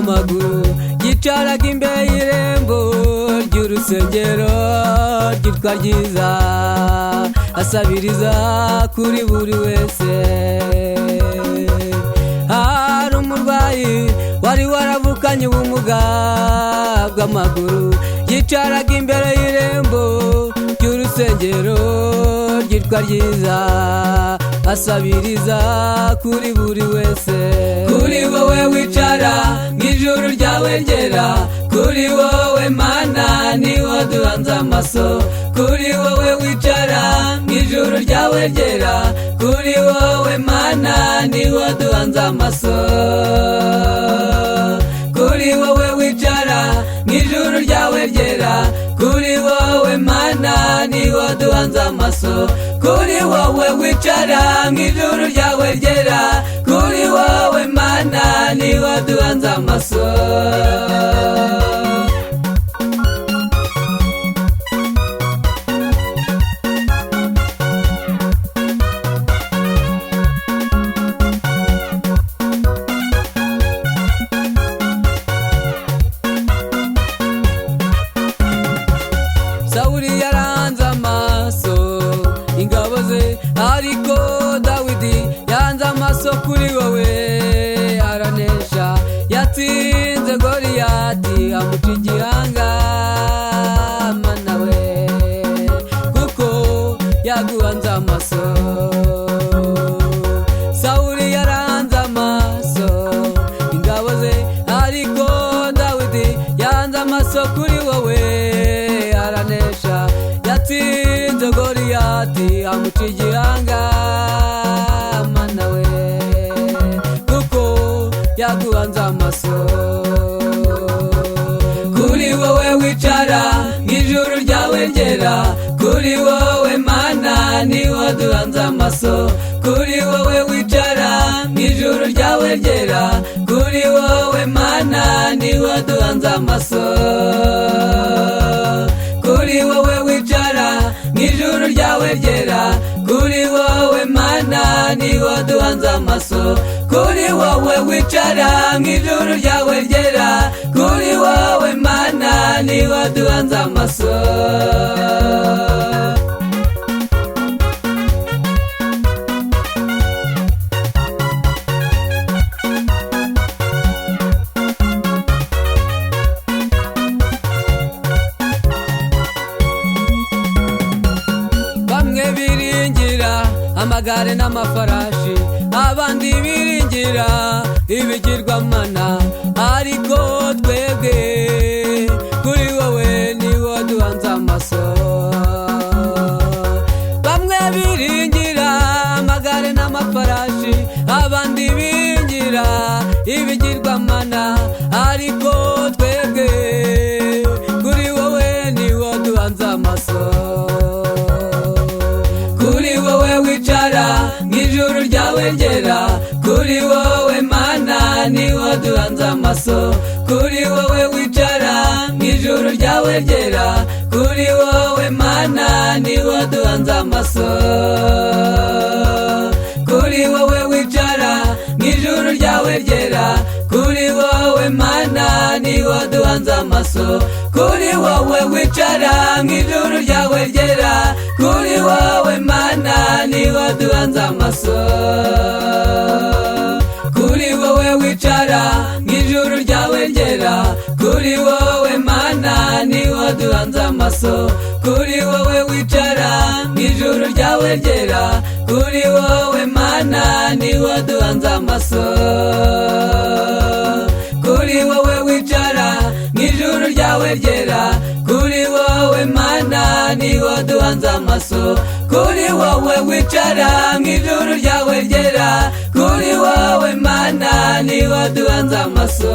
bw'amaguru yicaraga imbere y'irembo ry'urusengero ryitwa ryiza, asabiriza kuri buri wese. Hari umurwayi wari waravukanye ubumuga bw'amaguru yicaraga imbere y'irembo ry'urusengero ryitwa ryiza, asabiriza kuri buri wese. Kuri wowe wicara mw'ijuru ryawe ryera, kuri wowe Mana niho duhanze amaso. Kuri wowe wicara mw'ijuru ryawe ryera, kuri wowe Mana niho duhanze amaso. Kuri wowe wicara mw'ijuru ryawe ryera, kuri wowe Mana niho duhanze amaso. Kuri wowe wicara mw'ijuru ryawe ryera, kuri wowe Mana niho duhanze amaso. Sawuli yaranze amaso ingabo ze, ariko Dawidi yanze amaso kuri wowe aranesha. Yatsinze Goliyati amuca igihanga, Mana we, kuko yaguhanze amaso. Sawuli yaranze amaso ingabo ze, ariko Dawidi yanze amaso kuri wowe aranesha. Yatsinze Goliyati amuca igihanga, Mana we, kuko yaguhanze amaso. Kuri wowe wicara mw'ijuru ryawe ryera, kuri wowe Mana niho duhanze amaso. Kuri wowe wicara mw'ijuru ryawe ryera, kuri wowe Mana niho duhanze amaso. Kuri wowe wicara mw'ijuru ryawe ryera, kuri wowe Mana niho duhanze amaso. Kuri wowe wicara mw'ijuru ryawe ryera, kuri wowe Mana niho duhanze amaso. Bamwe biringira amagare n'amafarashi, abandi biringira ibigirwamana, ariko twebwe kuri wowe niho duhanze amaso. Bamwe biringira amagare n'amafarashi, abandi biringira ibigirwamana, ariko twebwe kuri wowe niho duhanze amaso. Kuri wowe wicara mw'ijuru ryawe ryera, kuri wowe Mana niho duhanze amaso. Kuri wowe wicara mw'ijuru ryawe ryera, kuri wowe Mana niho duhanze amaso. Kuri wowe wicara mw'ijuru ryawe ryera, kuri wowe Mana niho duhanze amaso. Kuri wowe wicara mw'ijuru ryawe ryera, kuri wowe Mana niho duhanze amaso. Kuri wowe wicara mw'ijuru ryawe ryera, kuri wowe Mana niho duhanze amaso. Kuri wowe wicara mw'ijuru ryawe ryera, kuri wowe Mana niho duhanze amaso. Kuri wowe wicara mw'ijuru ryawe ryera, kuri wowe Mana niho duhanze amaso. Kuri wowe wicara mw'ijuru ryawe ryera, kuri wowe Mana niho duhanze amaso.